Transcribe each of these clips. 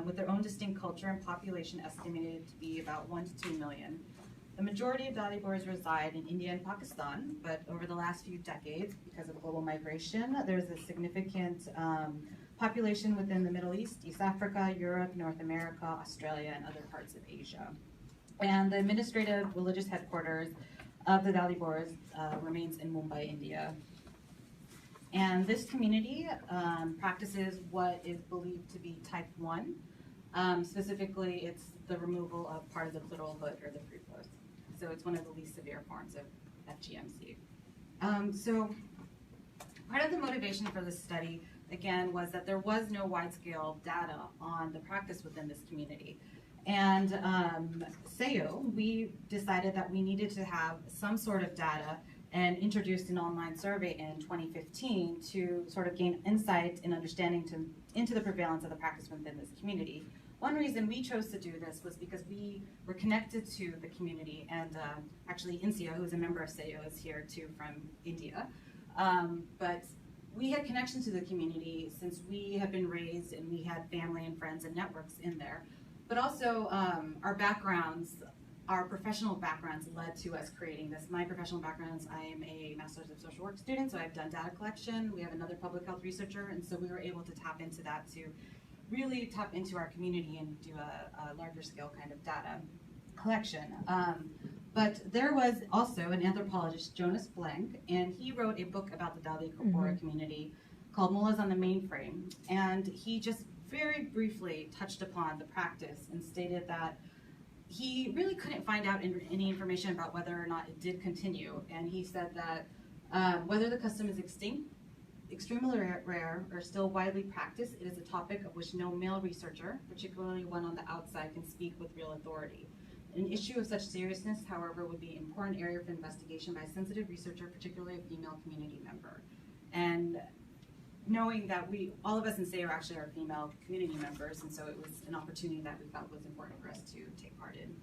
with their own distinct culture and population estimated to be about 1 to 2 million. The majority of Dawoodi Bohras reside in India and Pakistan, but over the last few decades, because of global migration, there's a significant population within the Middle East, East Africa, Europe, North America, Australia, and other parts of Asia. And the administrative religious headquarters of the Dawoodi Bohras remains in Mumbai, India. And this community practices what is believed to be type 1. Specifically, it's the removal of part of the clitoral hood or the prepuce. So it's one of the least severe forms of FGM C. So part of the motivation for this study, again, was that there was no wide-scale data on the practice within this community. And Sahiyo, we decided that we needed to have some sort of data and introduced an online survey in 2015 to sort of gain insight and understanding into the prevalence of the practice within this community. One reason we chose to do this was because we were connected to the community, and actually Insia, who's a member of Sahiyo, is here too from India. But we had connection to the community since we had been raised and we had family and friends and networks in there. But also our backgrounds, our professional backgrounds led to us creating this. My professional backgrounds, I am a Master's of Social Work student, so I've done data collection. We have another public health researcher, and so we were able to tap into that to really tap into our community and do a larger scale kind of data collection. But there was also an anthropologist, Jonas Blank, and he wrote a book about the Dawoodi Bohra community called Mullahs on the Mainframe. And he just very briefly touched upon the practice and stated that he really couldn't find out any information about whether or not it did continue. And he said that whether the custom is extinct, extremely rare, or still widely practiced, it is a topic of which no male researcher, particularly one on the outside, can speak with real authority. An issue of such seriousness, however, would be an important area of investigation by a sensitive researcher, particularly a female community member. And knowing that all of us in Sahiyo actually are female community members, and so it was an opportunity that we felt was important for us to take part in.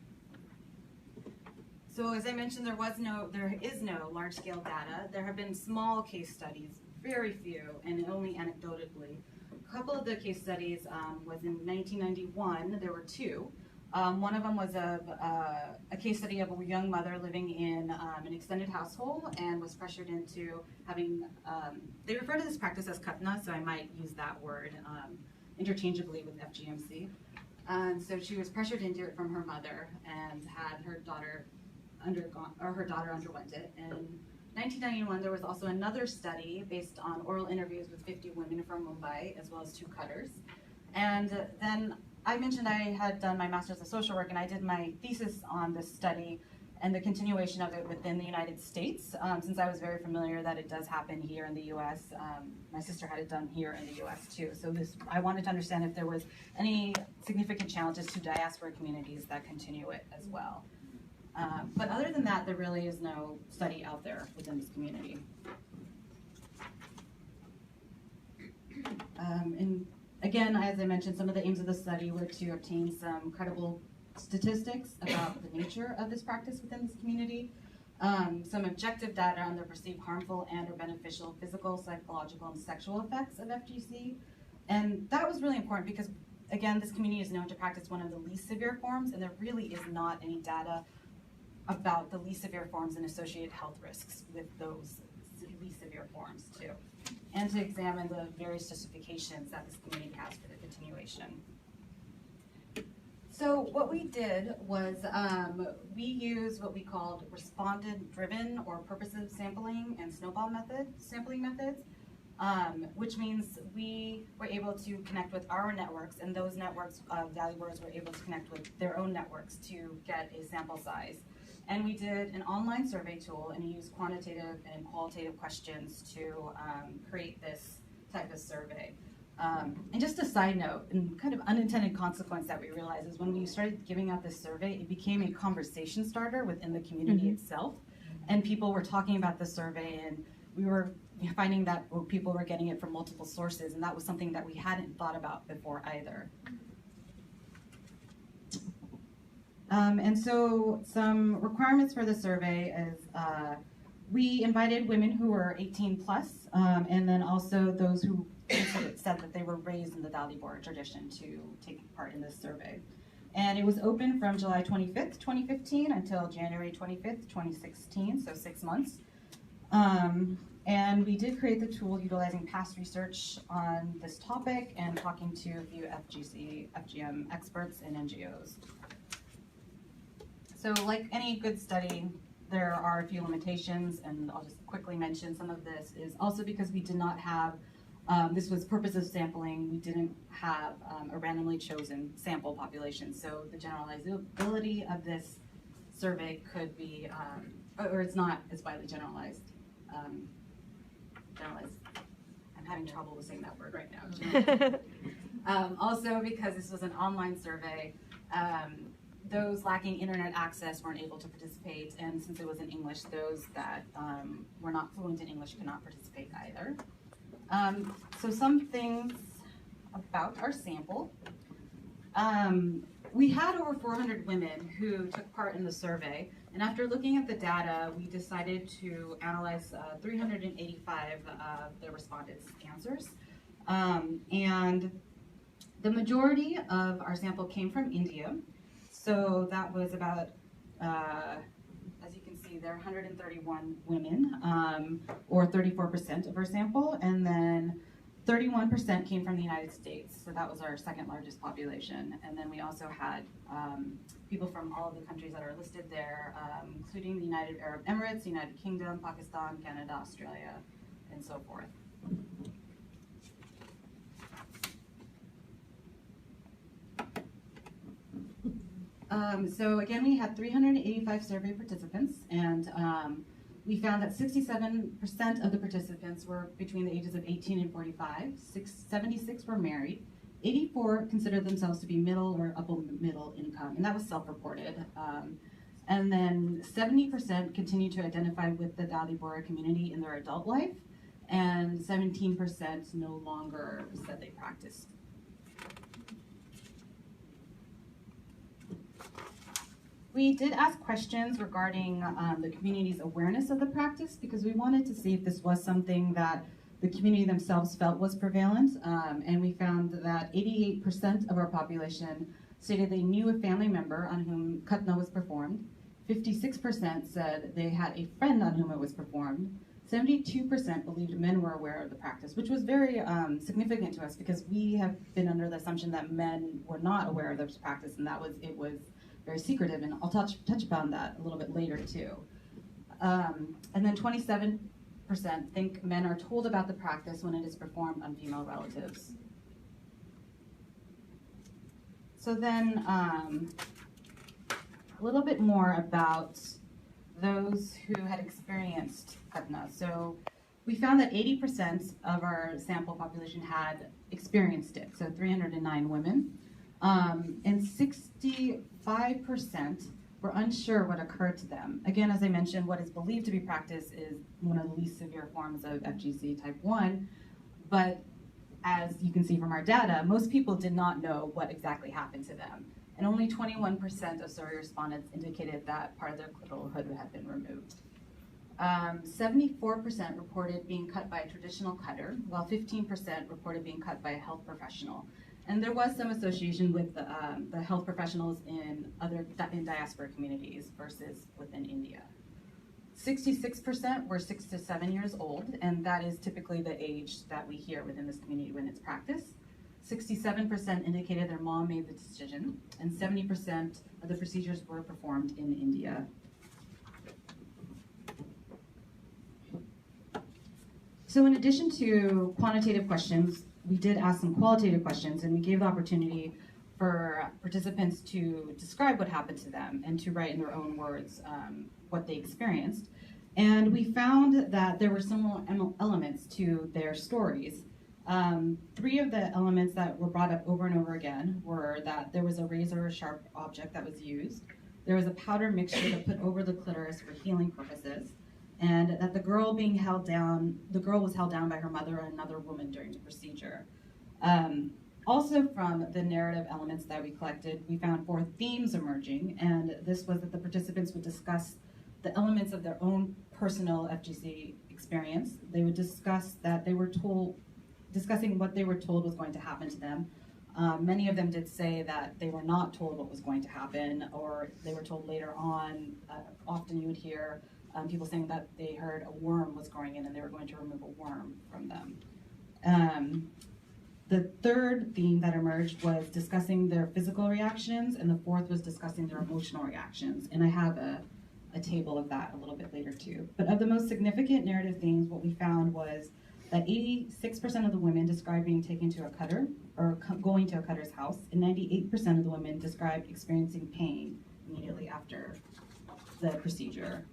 So as I mentioned, there is no large-scale data. There have been small case studies, very few, and only anecdotally. A couple of the case studies was in 1991. There were two. One of them was a case study of a young mother living in an extended household and was pressured into having, they refer to this practice as Khatna, so I might use that word interchangeably with FGM C. And so she was pressured into it from her mother and had her daughter underwent it. And 1991, there was also another study based on oral interviews with 50 women from Mumbai, as well as 2 cutters. And then I mentioned I had done my Master's of Social Work, and I did my thesis on this study and the continuation of it within the United States, since I was very familiar that it does happen here in the U.S. My sister had it done here in the U.S. too. So I wanted to understand if there was any significant challenges to diaspora communities that continue it as well. But other than that, there really is no study out there within this community. And again, as I mentioned, some of the aims of the study were to obtain some credible statistics about the nature of this practice within this community, some objective data on the perceived harmful and or beneficial physical, psychological, and sexual effects of FGC. And that was really important because, again, this community is known to practice one of the least severe forms, and there really is not any data about the least severe forms and associated health risks with those least severe forms too, and to examine the various justifications that this community has for the continuation. So what we did was we used what we called respondent-driven or purposive sampling and snowball sampling methods, which means we were able to connect with our networks, and those networks of Dawoodi Bohras were able to connect with their own networks to get a sample size. And we did an online survey tool, and we used quantitative and qualitative questions to create this type of survey. And just a side note, and kind of unintended consequence that we realized is when we started giving out this survey, it became a conversation starter within the community itself. And people were talking about the survey, and we were finding that people were getting it from multiple sources, and that was something that we hadn't thought about before either. And so some requirements for the survey is we invited women who were 18 plus, and then also those who said that they were raised in the Dawoodi Bohra tradition to take part in this survey. And it was open from July 25th, 2015 until January 25th, 2016, so 6 months. And we did create the tool utilizing past research on this topic and talking to a few FGM experts and NGOs. So like any good study, there are a few limitations, and I'll just quickly mention some of this is also because we did not have, this was purpose of sampling, we didn't have a randomly chosen sample population. So the generalizability of this survey could be, or it's not as widely generalized. I'm having trouble with saying that word right now. Also because this was an online survey, those lacking internet access weren't able to participate, and since it was in English, those that were not fluent in English could not participate either. So some things about our sample. We had over 400 women who took part in the survey, and after looking at the data, we decided to analyze 385 of the respondents' answers. And the majority of our sample came from India. So that was about, as you can see, there are 131 women, or 34% of our sample, and then 31% came from the United States, so that was our second largest population. And then we also had people from all of the countries that are listed there, including the United Arab Emirates, United Kingdom, Pakistan, Canada, Australia, and so forth. So again, we had 385 survey participants, and we found that 67% of the participants were between the ages of 18 and 45, 76 were married, 84 considered themselves to be middle or upper middle income, and that was self-reported. And then 70% continued to identify with the Dawoodi Bohra community in their adult life, and 17% no longer said they practiced. We did ask questions regarding the community's awareness of the practice, because we wanted to see if this was something that the community themselves felt was prevalent, and we found that 88% of our population stated they knew a family member on whom Khatna was performed, 56% said they had a friend on whom it was performed, 72% believed men were aware of the practice, which was very significant to us because we have been under the assumption that men were not aware of this practice, and it was very secretive, and I'll touch upon that a little bit later too. And then 27% think men are told about the practice when it is performed on female relatives. So then a little bit more about those who had experienced Khatna. So we found that 80% of our sample population had experienced it, so 309 women. And 65% were unsure what occurred to them. Again, as I mentioned, what is believed to be practice is one of the least severe forms of FGC type 1, but as you can see from our data, most people did not know what exactly happened to them. And only 21% of survey respondents indicated that part of their clitoral hood had been removed. 74% reported being cut by a traditional cutter, while 15% reported being cut by a health professional. And there was some association with the health professionals in diaspora communities versus within India. 66% were 6 to 7 years old, and that is typically the age that we hear within this community when it's practiced. 67% indicated their mom made the decision, and 70% of the procedures were performed in India. So in addition to quantitative questions, we did ask some qualitative questions, and we gave the opportunity for participants to describe what happened to them and to write in their own words what they experienced. And we found that there were similar elements to their stories. 3 of the elements that were brought up over and over again were that there was a razor or sharp object that was used, there was a powder mixture to put over the clitoris for healing purposes, and that the girl was held down by her mother and another woman during the procedure. Also from the narrative elements that we collected, we found 4 themes emerging, and this was that the participants would discuss the elements of their own personal FGC experience. They would discuss that they were told discussing what they were told was going to happen to them. Many of them did say that they were not told what was going to happen, or they were told later on. Often you would hear people saying that they heard a worm was growing in and they were going to remove a worm from them. The third theme that emerged was discussing their physical reactions, and the fourth was discussing their emotional reactions. And I have a table of that a little bit later too. But of the most significant narrative themes, what we found was that 86% of the women described being taken to a cutter or going to a cutter's house, and 98% of the women described experiencing pain immediately after the procedure.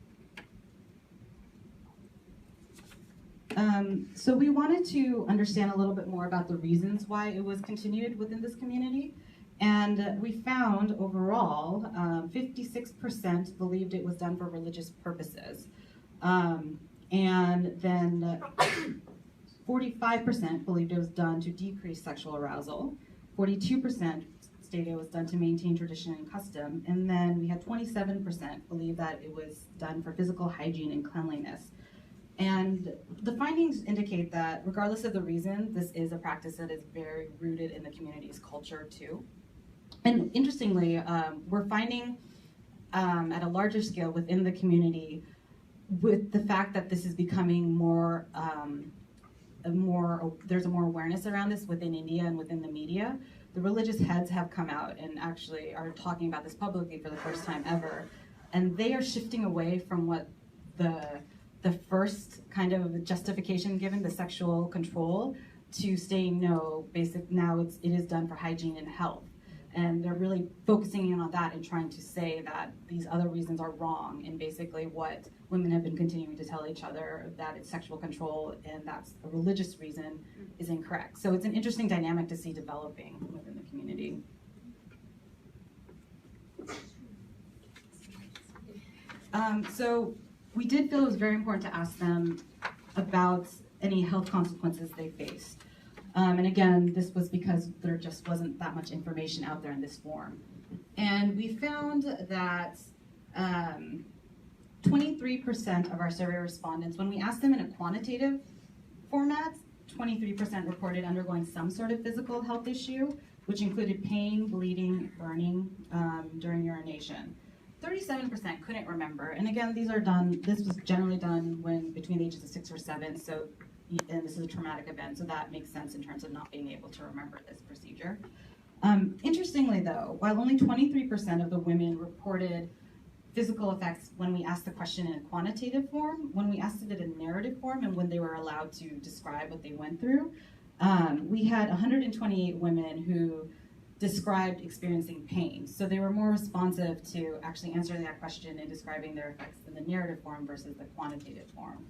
So we wanted to understand a little bit more about the reasons why it was continued within this community. And we found overall, 56% believed it was done for religious purposes. And then 45% believed it was done to decrease sexual arousal. 42% stated it was done to maintain tradition and custom. And then we had 27% believe that it was done for physical hygiene and cleanliness. And the findings indicate that regardless of the reason, this is a practice that is very rooted in the community's culture too. And interestingly, we're finding at a larger scale within the community, with the fact that this is becoming more, there's more awareness around this within India and within the media. The religious heads have come out and actually are talking about this publicly for the first time ever. And they are shifting away from what the first kind of justification given, the sexual control, to saying no, now it is done for hygiene and health. And they're really focusing in on that and trying to say that these other reasons are wrong, and basically what women have been continuing to tell each other, that it's sexual control and that's a religious reason, is incorrect. So it's an interesting dynamic to see developing within the community. So we did feel it was very important to ask them about any health consequences they faced. And again, this was because there just wasn't that much information out there in this form. And we found that 23% of our survey respondents, when we asked them in a quantitative format, 23% reported undergoing some sort of physical health issue, which included pain, bleeding, burning during urination. 37% couldn't remember. And again, this was generally done when between the ages of 6 or 7, so, and this is a traumatic event, so that makes sense in terms of not being able to remember this procedure. Interestingly though, while only 23% of the women reported physical effects when we asked the question in a quantitative form, when we asked it in a narrative form and when they were allowed to describe what they went through, we had 128 women who described experiencing pain. So they were more responsive to actually answering that question and describing their effects in the narrative form versus the quantitative form.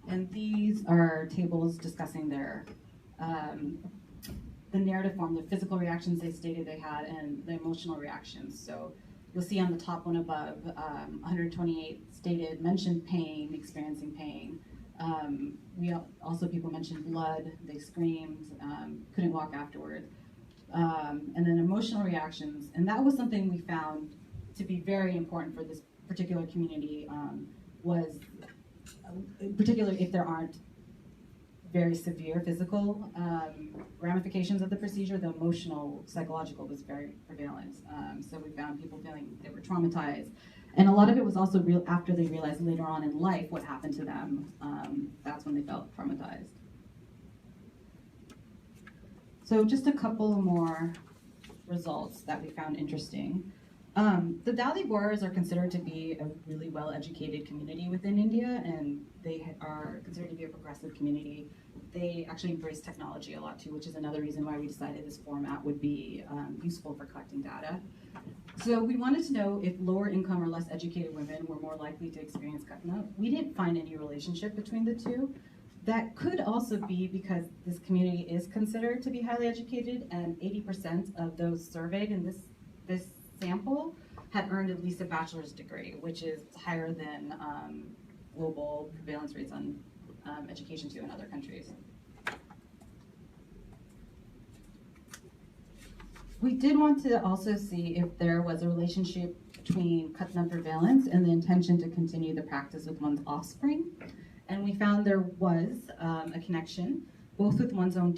And these are tables discussing their the narrative form, the physical reactions they stated they had, and the emotional reactions. So you'll see on the top one above, 128 mentioned pain, experiencing pain. People mentioned blood, they screamed, couldn't walk afterward. And then emotional reactions, and that was something we found to be very important for this particular community, was particularly if there aren't very severe physical ramifications of the procedure, the emotional, psychological was very prevalent. So we found people feeling they were traumatized. And a lot of it was also after they realized later on in life what happened to them. That's when they felt traumatized. So just a couple more results that we found interesting. The Dawoodi Bohras are considered to be a really well-educated community within India, and they are considered to be a progressive community. They actually embrace technology a lot too, which is another reason why we decided this format would be useful for collecting data. So we wanted to know if lower income or less educated women were more likely to experience Khatna. We didn't find any relationship between the two. That could also be because this community is considered to be highly educated, and 80% of those surveyed in this sample had earned at least a bachelor's degree, which is higher than global prevalence rates on education too in other countries. We did want to also see if there was a relationship between Khatna prevalence and the intention to continue the practice with one's offspring. and we found there was a connection, both with one's own